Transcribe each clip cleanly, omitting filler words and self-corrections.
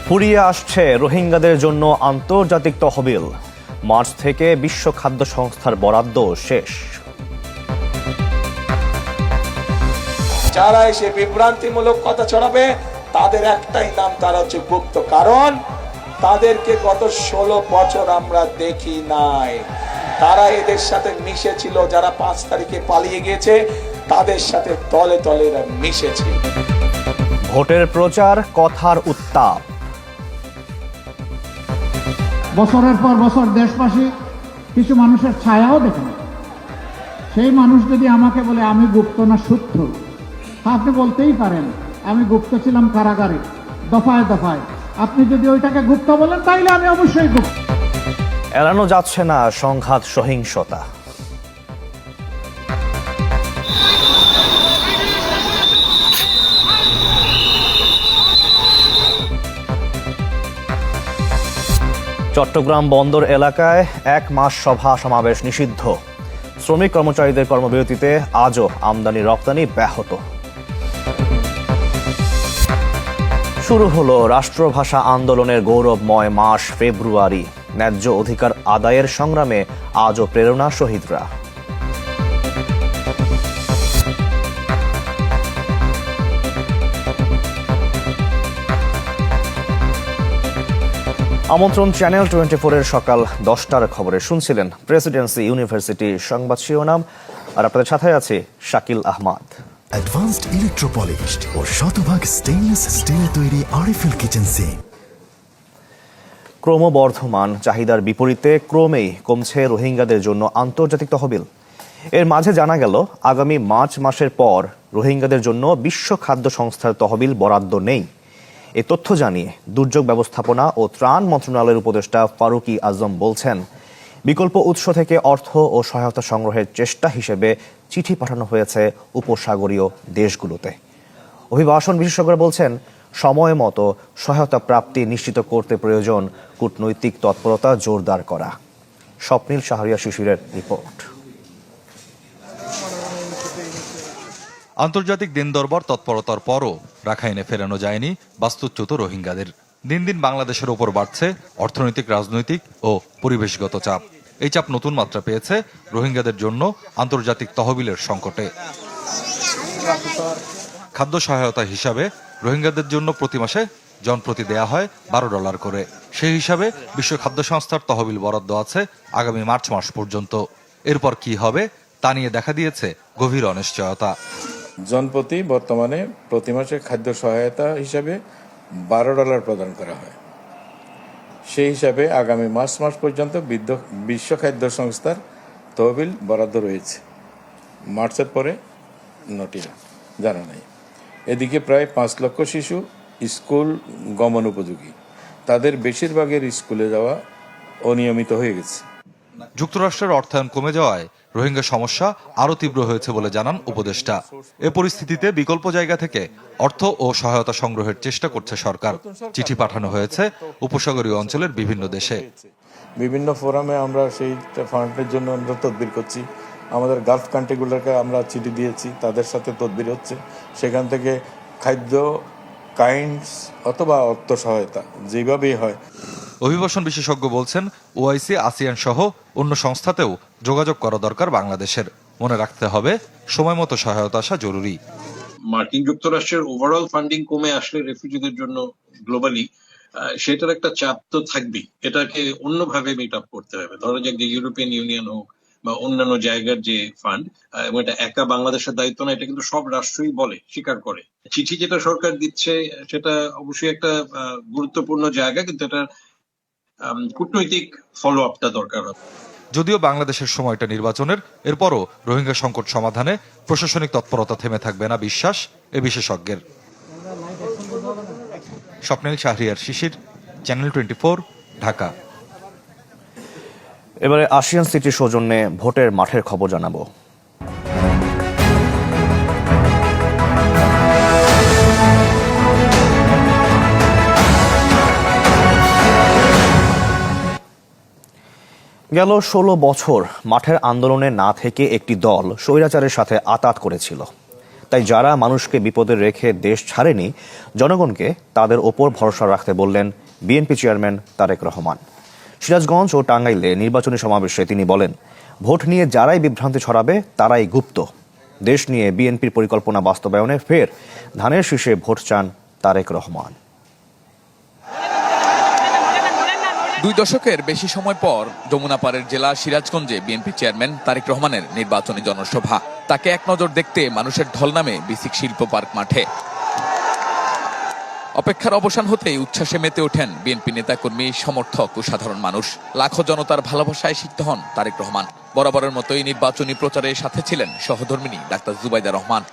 ফুরিয়ে আসছে রোহিঙ্গাদের জন্য আন্তর্জাতিক তহবিল। মার্চ থেকে বিশ্ব খাদ্য সংস্থার বরাদ্দ শেষ। যারা এসে বিভ্রান্তিমূলক কথা ছড়াবে তাদের একটাই নাম, তারা হচ্ছে গুপ্ত। কারণ তাদেরকে গত 16 বছর আমরা দেখি নাই। তারা এদের সাথে মিশেছিল, যারা 5 তারিখে পালিয়ে গিয়েছে তাদের সাথে তলে তলে এরা মিশেছিল। ভোটের প্রচার কথার উত্তাপ। বছরের পর বছর দেশবাসী কিছু মানুষের ছায়াও দেখে না। সেই মানুষ যদি আমাকে বলে আমি গুপ্ত না সূত্র, আপনি বলতেই পারেন আমি গুপ্ত ছিলাম কারাগারে দফায় দফায়। আপনি যদি ওইটাকে গুপ্ত বলেন তাইলে আমি অবশ্যই গুপ্ত। এড়ানো যাচ্ছে না সংঘাত সহিংসতা। চট্টগ্রাম বন্দর এলাকায় 1 মাস সভা সমাবেশ নিষিদ্ধ। শ্রমিক কর্মচারীদের কর্মবিরতিতে আজও আমদানি রপ্তানি ব্যাহত। শুরু হলো রাষ্ট্রভাষা আন্দোলনের গৌরবময় মাস ফেব্রুয়ারি। ন্যায্য অধিকার আদায়ের সংগ্রামে আজও প্রেরণা শহীদরা। আমন্ত্রণ চ্যানেল 24-এর সকাল 10টার খবরে শুনছিলেন প্রেসিডেন্সি ইউনিভার্সিটি সংবাদ শিরোনাম, আর আপনাদের সাথে আছে শাকিল আহমদ। অ্যাডভান্সড ইলেকট্রোপলিশড ও শতভাগ স্টেইনলেস স্টিলে তৈরি আরএফএল কিচেন সিঙ্ক। ক্রমবর্ধমান চাহিদার বিপরীতে ক্রমেই কমছে রোহিঙ্গাদের জন্য আন্তর্জাতিক তহবিল। এর মাঝে জানা গেল আগামী মার্চ মাসের পর রোহিঙ্গাদের জন্য বিশ্ব খাদ্য সংস্থার তহবিল বরাদ্দ নেই। এ তথ্য জানিয়ে দুর্যোগ ব্যবস্থাপনা ও ত্রাণ মন্ত্রণালয়ের উপদেষ্টা ফারুকী আজম বলছেন, বিকল্প উৎস থেকে অর্থ ও সহায়তা সংগ্রহের চেষ্টা হিসেবে চিঠি পাঠানো হয়েছে উপসাগরীয় দেশগুলোতে। অভিবাসন বিশেষজ্ঞরা বলছেন, সময় মতো সহায়তা প্রাপ্তি নিশ্চিত করতে প্রয়োজন কূটনৈতিক তৎপরতা জোরদার করা। স্বপ্নীল শাহরিয়া শিশিরের রিপোর্ট। আন্তর্জাতিক দিন দরবার তৎপরতার পরও রাখাইনে ফেরানো যায়নি বাস্তুচ্যুত রোহিঙ্গাদের। দিন দিন বাংলাদেশের ওপর বাড়ছে অর্থনৈতিক, রাজনৈতিক ও পরিবেশগত চাপ। এই চাপ নতুন মাত্রা পেয়েছে রোহিঙ্গাদের জন্য আন্তর্জাতিক তহবিলের সংকটে। খাদ্য সহায়তা হিসাবে রোহিঙ্গাদের জন্য প্রতি মাসে জনপ্রতি দেয়া হয় $12 করে। সেই হিসাবে বিশ্ব খাদ্য সংস্থার তহবিল বরাদ্দ আছে আগামী মার্চ মাস পর্যন্ত। এরপর কি হবে তা নিয়ে দেখা দিয়েছে গভীর অনিশ্চয়তা। জনপ্রতি বর্তমানে প্রতি মাসে খাদ্য সহায়তা হিসাবে $12 প্রদান করা হয়। সেই হিসাবে আগামী মার্চ মাস পর্যন্ত বিশ্ব খাদ্য সংস্থার তহবিল বরাদ্দ রয়েছে। মার্চের পরে নটিরা জানা নাই। এদিকে প্রায় 5 লক্ষ শিশু স্কুল গমন উপযোগী, তাদের বেশিরভাগের স্কুলে যাওয়া অনিয়মিত হয়ে গেছে। যুক্তরাষ্ট্রের অর্থায়ন কমে যাওয়ায় রোহিঙ্গা সমস্যা আরও তীব্র হয়েছে বলে জানান উপদেষ্টা। এ পরিস্থিতিতে বিকল্প জায়গা থেকে অর্থ ও সহায়তা সংগ্রহের চেষ্টা করছে সরকার। চিঠি পাঠানো হয়েছে উপসাগরীয় অঞ্চলের বিভিন্ন দেশে। বিভিন্ন ফোরামে আমরা সেই ফান্ডের জন্য আমরা তদবির করছি। আমাদের গালফ কান্ট্রিগুলোকে আমরা চিঠি দিয়েছি, তাদের সাথে তদবির হচ্ছে। সেখান থেকে খাদ্য, কাইন্ডস অথবা অর্থ সহায়তা যেভাবেই হয়। অভিবাসন বিশেষজ্ঞ বলছেন, ওআইসি, আসিয়ান সহ অন্য সংস্থাতেও যোগাযোগ করা দরকার বাংলাদেশের। মনে রাখতে হবে সময় মতো সহায়তা আসা জরুরি। মার্কিন যুক্তরাষ্ট্রের ওভারঅল ফান্ডিং কমে আসলে রেফিউজিদের জন্য গ্লোবালি সেটার একটা চাপ তো থাকবেই। এটাকে অন্যভাবে মিট আপ করতে হবে। ধরো যে ইউরোপিয়ান ইউনিয়ন হোক বা অন্যান্য জায়গার যে ফান্ড, এবং এটা একা বাংলাদেশের দায়িত্ব না, এটা কিন্তু সব রাষ্ট্রই বলে, স্বীকার করে। চিঠি যেটা সরকার দিচ্ছে সেটা অবশ্যই একটা গুরুত্বপূর্ণ জায়গা, কিন্তু এটা কূটনৈতিক ফলো আপটা দরকার হবে। যদিও বাংলাদেশের সময়টা নির্বাচনের, এরপরও রোহিঙ্গা সংকট সমাধানে প্রশাসনিক তৎপরতা থেমে থাকবে না বিশ্বাস এ বিশেষজ্ঞের। স্বপ্নীল শাহরিয়ার শিশির, চ্যানেল 24, ঢাকা। এবারে আশিয়ান সিটির সৌজন্যে ভোটের মাঠের খবর জানাবো। গেল 16 বছর মাঠের আন্দোলনে না থেকে একটি দল স্বৈরাচারের সাথে আঁতাত করেছিল। তাই যারা মানুষকে বিপদে রেখে দেশ ছাড়েনি, জনগণকে তাদের ওপর ভরসা রাখতে বললেন বিএনপি চেয়ারম্যান তারেক রহমান। সিরাজগঞ্জ ও টাঙ্গাইলে নির্বাচনী সমাবেশে তিনি বলেন, ভোট নিয়ে যারাই বিভ্রান্তি ছড়াবে তারাই গুপ্ত। দেশ নিয়ে বিএনপির পরিকল্পনা বাস্তবায়নে ফের ধানের শীষে ভোট চান তারেক রহমান। 2 দশকের বেশি সময় পর যমুনা পাড়ের জেলা সিরাজগঞ্জে বিএনপি চেয়ারম্যান তারেক রহমানের নির্বাচনী জনসভা। তাকে এক নজর দেখতে মানুষের ঢল নামে বিসিক শিল্প পার্ক মাঠে। অপেক্ষার অবসান হতেই উচ্ছ্বাসে মেতে ওঠেন বিএনপি নেতাকর্মী, সমর্থক ও সাধারণ মানুষ। লাখো জনতার ভালোবাসায় সিক্ত হন তারেক রহমান। বরাবরের মতোই নির্বাচনী প্রচারে সাথে ছিলেন সহধর্মিণী ডাক্তার জুবাইদা রহমান।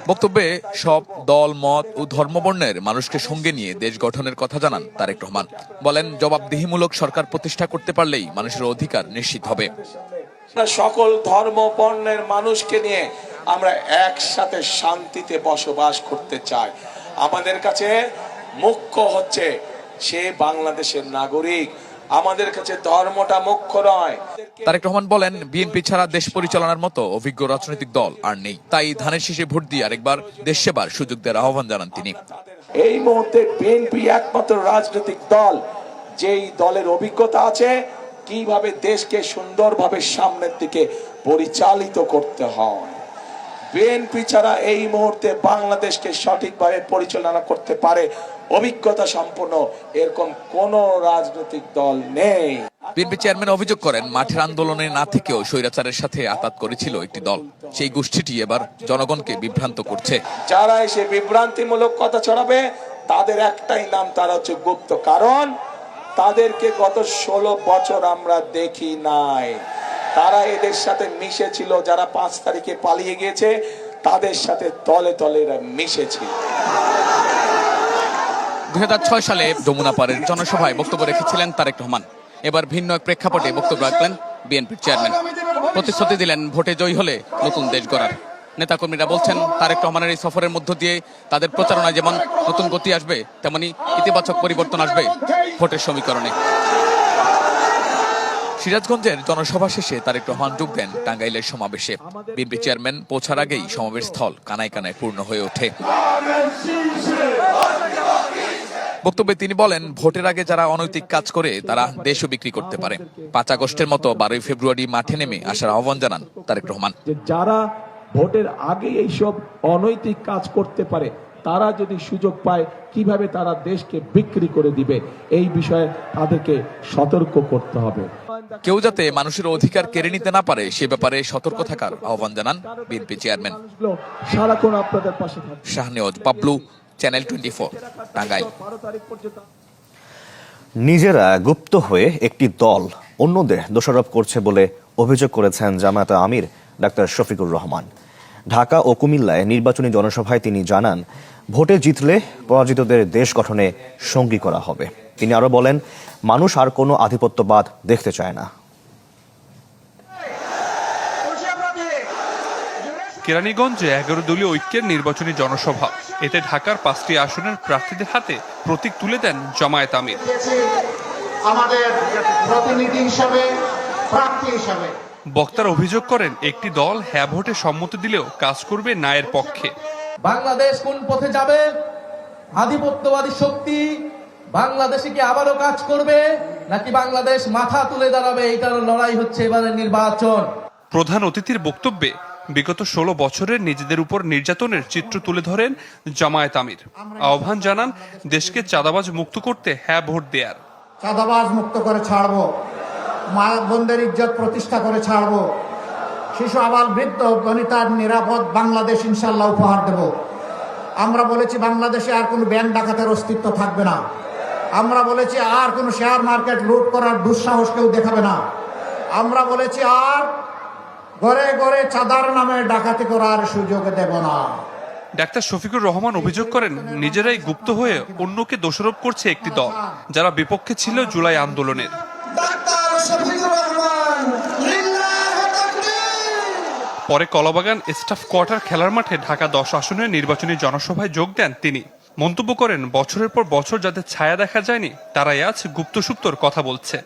বক্তব্যে সব দল, মত ও ধর্মবর্ণের মানুষকে সঙ্গে নিয়ে দেশ গঠনের কথা জানান তারেক রহমান। বলেন, জবাবদিহিমূলক সরকার প্রতিষ্ঠা করতে পারলেই মানুষের অধিকার নিশ্চিত হবে। সকল ধর্ম বর্ণের মানুষকে নিয়ে আমরা একসাথে শান্তিতে বসবাস করতে চাই। আমাদের কাছে মুখ্য হচ্ছে সে বাংলাদেশের নাগরিক, আমাদের কাছে ধর্মটা মুখ্য নয়। তারেক রহমান বলেন, বিএনপি ছাড়া দেশ পরিচালনার মতো অভিজ্ঞ রাজনৈতিক দল আর নেই। তাই ধানের শীষে ভোট দিয়ে আরেকবার দেশ সেবার সুযোগ দেওয়ার আহ্বান জানান তিনি। এই মুহূর্তে বিএনপি একমাত্র রাজনৈতিক দল যেই দলের অভিজ্ঞতা আছে কিভাবে দেশকে সুন্দরভাবে সামনের দিকে পরিচালিত করতে হয়। বিএনপি ছাড়া এই মুহূর্তে বাংলাদেশকে সঠিকভাবে পরিচালনা করতে পারে অভিজ্ঞতা সম্পন্ন এরকম কোন রাজনৈতিক দল নেই। বিএনপি চেয়ারম্যান অভিযোগ করেন, মাঠের আন্দোলনে না থেকেও স্বৈরাচারের সাথে আঁতাত করেছিল একটি দল। সেই গোষ্ঠীটি এবার জনগণকে বিভ্রান্ত করছে। যারা এসে বিভ্রান্তিমূলক কথা ছড়াবে তাদের একটাই নাম, তারা হচ্ছে গুপ্ত। কারণ তাদেরকে গত 16 বছর আমরা দেখি নাই। তারা এদের সাথে মিশেছিল, যারা 5 তারিখে পালিয়ে গিয়েছে তাদের সাথে তলে তলে মিশেছিল। 2006 সালে যমুনা পাড়ের জনসভায় বক্তব্য রেখেছিলেন তারেক রহমান। এবার ভিন্ন এক প্রেক্ষাপটে বক্তব্য রাখলেন বিএনপির চেয়ারম্যান। প্রতিশ্রুতি দিলেন ভোটে জয়ী হলে নতুন দেশ গড়ার। নেতাকর্মীরা বলছেন, তারেক রহমানের এই সফরের মধ্য দিয়ে তাদের প্রচারণায় যেমন নতুন গতি আসবে, তেমনি ইতিবাচক পরিবর্তন আসবে ভোটের সমীকরণে। সিরাজগঞ্জের জনসভা শেষে তারেক রহমান যোগ দেন টাঙ্গাইলের সমাবেশে। বিএনপি চেয়ারম্যান পৌঁছার আগেই সমাবেশ স্থল কানায় কানায় পূর্ণ হয়ে ওঠে। বক্তব্যে তিনি বলেন, ভোটের আগে যারা অনৈতিক কাজ করে তারা দেশও বিক্রি করতে পারে। 5 আগস্টের মতো 12 ফেব্রুয়ারি মাঠে নেমে আসার আহ্বান জানান তারেক রহমান। যারা ভোটের আগে এইসব অনৈতিক কাজ করতে পারে তারা যদি সুযোগ পায় কিভাবে তারা দেশকে বিক্রি করে দিবে, এই বিষয়ে তাদেরকে সতর্ক করতে হবে। কেউ যাতে মানুষের অধিকার কেড়ে নিতে না পারে সে ব্যাপারে সতর্ক থাকার আহ্বান জানান বিএনপি চেয়ারম্যান। সারাক্ষণ আপনাদের পাশে থাকবে। শাহনেওয়াজ বাবলু, চ্যানেল 24, টাঙ্গাইল। নিজেরা গুপ্ত হয়ে একটি দল অন্যদের দোষারোপ করছে বলে অভিযোগ করেছেন জামায়াতে আমির ডাক্তার শফিকুর রহমান। ঢাকা ও কুমিল্লায় নির্বাচনী জনসভায় তিনি জানান, ভোটে জিতলে পরাজিতদের দেশ গঠনে সঙ্গী করা হবে। তিনি আরো বলেন, মানুষ আর কোনো আধিপত্যবাদ দেখতে চায় না। কেরানীগঞ্জে 11 দলীয় ঐক্যের নির্বাচনী জনসভা। এতে ঢাকার 5টি আসনের প্রার্থীদের হাতে প্রতীক তুলে দেন জামায়াত আমির। আমাদের প্রতিনিধি হিসাবে, প্রার্থী হিসাবে বক্তারা অভিযোগ করেন, একটি দল হ্যাঁ ভোটে সম্মতি দিলেও কাজ করবে নায়ের পক্ষে। বাংলাদেশ কোন পথে যাবে? আধিপত্যবাদী শক্তি বাংলাদেশে কি আবারও কাজ করবে, নাকি বাংলাদেশ মাথা তুলে দাঁড়াবে? এটার লড়াই হচ্ছে এবারের নির্বাচন। প্রধান অতিথির বক্তব্যে বিগত 16 বছরের নিজেদের উপর নির্যাতনের চিত্র তুলে ধরেন জামায়াত আমির। আহ্বান জানান, দেশকে চাঁদাবাজ মুক্ত করতে হ্যাঁ ভোট দেয়ার। চাঁদাবাজ মুক্ত করে ছাড়বো, মা বোনদের ইজ্জত প্রতিষ্ঠা করে ছাড়বো, শিশু আবাল বৃদ্ধ বনিতার নিরাপদ বাংলাদেশ ইনশাল্লাহ উপহার দেব। আমরা বলেছি বাংলাদেশে আর কোনো ব্যাংক ডাকাতের অস্তিত্ব থাকবে না। আমরা বলেছি আর কোনো শেয়ার মার্কেট লুট করার দুঃসাহস কেউ দেখাবে না। আমরা বলেছি আর ঘরে ঘরে চাঁদার নামে ডাকাতি করার সুযোগ দেব না। ডাক্তার শফিকুর রহমান অভিযোগ করেন, নিজেরাই গুপ্ত হয়ে অন্যকে দোষারোপ করছে একটি দল যারা বিপক্ষে ছিল জুলাই আন্দোলনের। পরে কলাবাগান স্টাফ কোয়ার্টার খেলার মাঠে ঢাকা 10 আসনের নির্বাচনী জনসভায় যোগ দেন তিনি। মন্তব্য করেন, বছরের পর বছর যাদের ছায়া দেখা যায়নি তারাই আজ গুপ্তসুপ্তর কথা বলছে।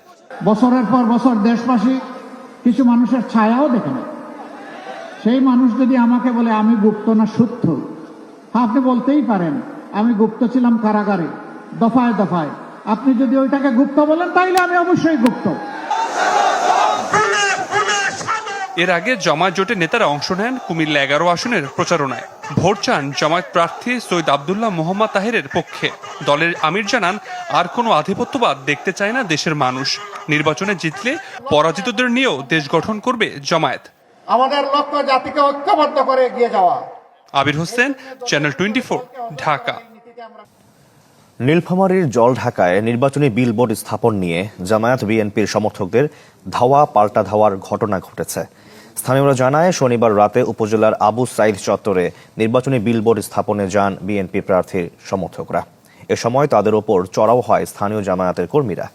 বছরের পর বছর দেশবাসী কিছু মানুষের ছায়াও দেখে না। সেই মানুষ যদি আমাকে বলে আমি গুপ্ত না সূত্র, আপনি বলতেই পারেন আমি গুপ্ত ছিলাম কারাগারে দফায় দফায়। আপনি যদি ওইটাকে গুপ্ত বলেন তাইলে আমি অবশ্যই গুপ্ত। এর আগে জামায়াত জোটের নেতারা অংশ নেন কুমিল্লা 11 আসনের প্রচারণায়। ভোট চান জামায়াত প্রার্থী সৈয়দ আব্দুল্লাহ মোহাম্মদ তাহেরের পক্ষে। দলের আমির জানান, আর কোনো আধিপত্যবাদ দেখতে চায় না দেশের মানুষ। নির্বাচনে জিতলে পরাজিতদের নিয়েও দেশ গঠন করবে জামায়াত। আমাদের লক্ষ্য জাতিকে ঐক্যবদ্ধ করে এগিয়ে যাওয়া। আবির হোসেন, চ্যানেল 24, ঢাকা। নীলফামারীর জলঢাকায় নির্বাচনী বিলবোর্ড স্থাপন নিয়ে জামায়াত বিএনপির সমর্থকদের ধাওয়া পাল্টা ধাওয়ার ঘটনা ঘটেছে। স্থানীয়রা জানায়, শনিবার রাতে উপজেলার আবু সাইদ চত্বরে নির্বাচনী বিলবোর্ড স্থাপনে যান বিএনপি প্রার্থীর সমর্থকরা। এ সময় তাদের ওপর চড়াও হয় স্থানীয় জামায়াতের কর্মীরা।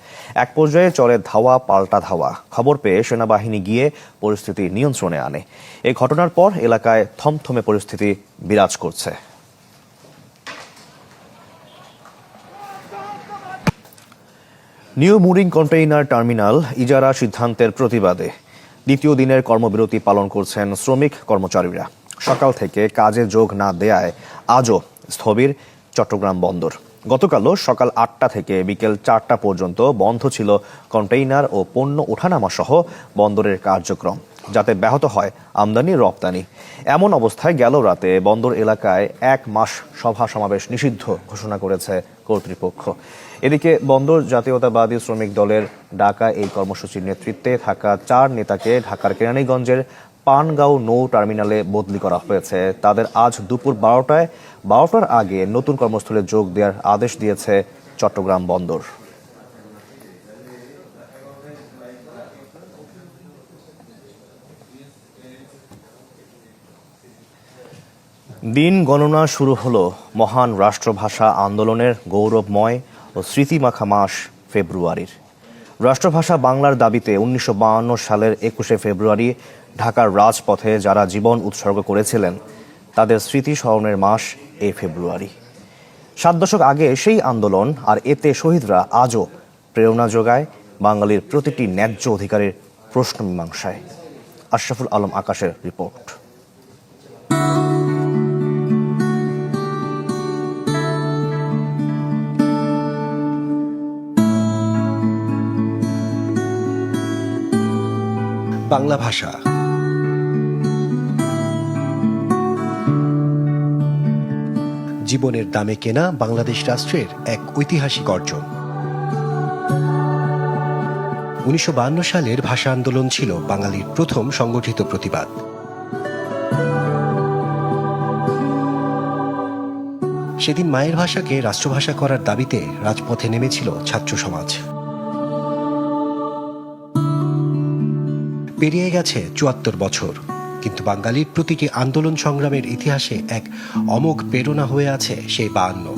এক পর্যায়ে চলে ধাওয়া পাল্টা ধাওয়া। খবর পেয়ে সেনাবাহিনী গিয়ে পরিস্থিতি নিয়ন্ত্রণে আনে। এই ঘটনার পর এলাকায় থমথমে পরিস্থিতি বিরাজ করছে। নিউ মুরিং কন্টেইনার টার্মিনাল ইজারা সিদ্ধান্তের প্রতিবাদে দ্বিতীয় দিনের কর্মবিরতি পালন করছেন শ্রমিক কর্মচারীরা। সকাল থেকে কাজে যোগ না দেয়ায় আজও স্থবির চট্টগ্রাম বন্দর। গতকালও সকাল 8টা থেকে বিকেল 4টা পর্যন্ত বন্ধ ছিল কন্টেইনার ও পণ্য ওঠানামা সহ বন্দরের কার্যক্রম, যাতে ব্যাহত হয় আমদানি রপ্তানি। এমন অবস্থায় গেল রাতে বন্দর এলাকায় 1 মাস সভা সমাবেশ নিষিদ্ধ ঘোষণা করেছে কর্তৃপক্ষ। এদিকে বন্দর জাতীয়তাবাদী শ্রমিক দলের ডাকা এই কর্মসূচির নেতৃত্বে থাকা 4 নেতাকে ঢাকার কেরানীগঞ্জের পানগাঁও নৌ টার্মিনালে বদলি করা হয়েছে। তাদের আজ দুপুর 12টার আগে নতুন কর্মস্থলে যোগ দেওয়ার আদেশ দিয়েছে চট্টগ্রাম বন্দর। দিন গণনা শুরু হলো মহান রাষ্ট্রভাষা আন্দোলনের গৌরবময় ও স্মৃতিমাখা মাস ফেব্রুয়ারির। রাষ্ট্রভাষা বাংলার দাবিতে 1952 সালের 21শে ফেব্রুয়ারি ঢাকার রাজপথে যারা জীবন উৎসর্গ করেছিলেন তাদের স্মৃতি স্মরণের মাস এই ফেব্রুয়ারি। 7 দশক আগে সেই আন্দোলন আর এতে শহীদরা আজও প্রেরণা যোগায় বাঙালির প্রতিটি ন্যায্য অধিকারের প্রশ্ন মীমাংসায়। আশরাফুল আলম আকাশের রিপোর্ট। বাংলা ভাষা জীবনের দামে কেনা বাংলাদেশ রাষ্ট্রের এক ঐতিহাসিক অর্জন। 1952 সালের ভাষা আন্দোলন ছিল বাঙালির প্রথম সংগঠিত প্রতিবাদ। সেদিন মায়ের ভাষাকে রাষ্ট্রভাষা করার দাবিতে রাজপথে নেমেছিল ছাত্র সমাজ। পেরিয়ে গেছে 74 বছর, কিন্তু বাঙালির প্রতিটি আন্দোলন সংগ্রামের ইতিহাসে এক অমোঘ প্রেরণা হয়ে আছে সেই 52।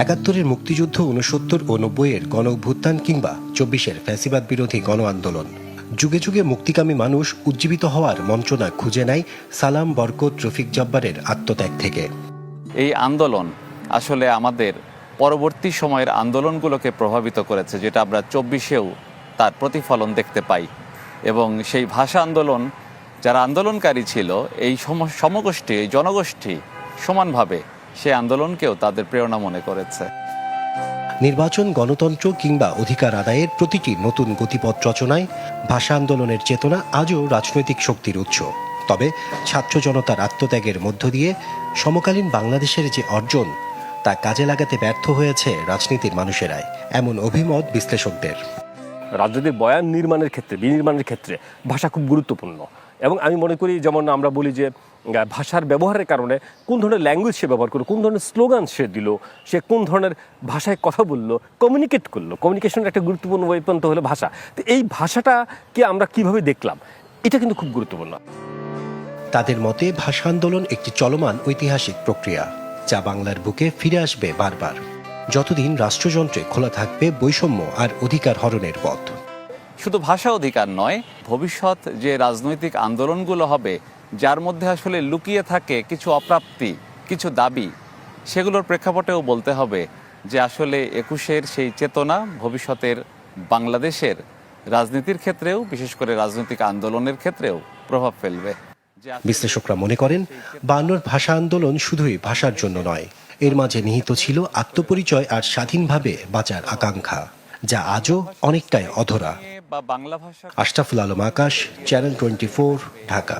71-এর মুক্তিযুদ্ধ, 69 ও 90-এর গণ অভ্যুত্থান কিংবা 24-এর ফ্যাসিবাদ বিরোধী গণ আন্দোলন, যুগে যুগে মুক্তিকামী মানুষ উজ্জীবিত হওয়ার মন্ত্রণা খুঁজে নেয় সালাম, বরকত, রফিক জব্বারের আত্মত্যাগ থেকে। এই আন্দোলন আসলে আমাদের পরবর্তী সময়ের আন্দোলনগুলোকে প্রভাবিত করেছে, যেটা আমরা 24-এও তার প্রতিফলন দেখতে পাই। এবং সেই ভাষা আন্দোলন যারা আন্দোলনকারী ছিল, এই সমগোষ্ঠী, এই জনগোষ্ঠী সমানভাবে সেই আন্দোলনকেও তাদের প্রেরণা মনে করেছে। নির্বাচন, গণতন্ত্র কিংবা অধিকার আদায়ের প্রতিটি নতুন গতিপথ রচনায় ভাষা আন্দোলনের চেতনা আজও রাজনৈতিক শক্তির উৎস। তবে ছাত্র জনতার আত্মত্যাগের মধ্য দিয়ে সমকালীন বাংলাদেশের যে অর্জন, তা কাজে লাগাতে ব্যর্থ হয়েছে রাজনীতির মানুষেরাই, এমন অভিমত বিশ্লেষকদের। রাজনৈতিক বয়ান নির্মাণের ক্ষেত্রে, বিনির্মাণের ক্ষেত্রে ভাষা খুব গুরুত্বপূর্ণ। এবং আমি মনে করি, যেমন আমরা বলি যে ভাষার ব্যবহারের কারণে কোন ধরনের ল্যাঙ্গুয়েজ সে ব্যবহার করলো, কোন ধরনের স্লোগান সে দিল, সে কোন ধরনের ভাষায় কথা বললো, কমিউনিকেট করলো। কমিউনিকেশনের একটা গুরুত্বপূর্ণ ওয়েপন তো হলো ভাষা। তো এই ভাষাটাকে আমরা কিভাবে দেখলাম, এটা কিন্তু খুব গুরুত্বপূর্ণ। তাদের মতে ভাষা আন্দোলন একটি চলমান ঐতিহাসিক প্রক্রিয়া, যা বাংলার বুকে ফিরে আসবে বারবার, যতদিন রাষ্ট্রযন্ত্রে খোলা থাকবে বৈষম্য আর অধিকার হরণের পথ। শুধু ভাষা অধিকার নয়, ভবিষ্যৎ যে রাজনৈতিক আন্দোলনগুলো হবে, যার মধ্যে আসলে লুকিয়ে থাকে কিছু অপ্রাপ্তি, কিছু দাবি, সেগুলোর প্রেক্ষাপটেও বলতে হবে যে আসলে 21-এর সেই চেতনা ভবিষ্যতের বাংলাদেশের রাজনীতির ক্ষেত্রেও, বিশেষ করে রাজনৈতিক আন্দোলনের ক্ষেত্রেও প্রভাব ফেলবে। বিশ্লেষকরা মনে করেন 52 ভাষা আন্দোলন শুধুই ভাষার জন্য নয়, এর মাঝে নিহিত ছিল আত্মপরিচয় আর স্বাধীনভাবে বাঁচার আকাঙ্ক্ষা, যা আজও অনেকটাই অধরা। বা বাংলা ভাষা আশরাফুল আলম আকাশ, চ্যানেল 24, ঢাকা।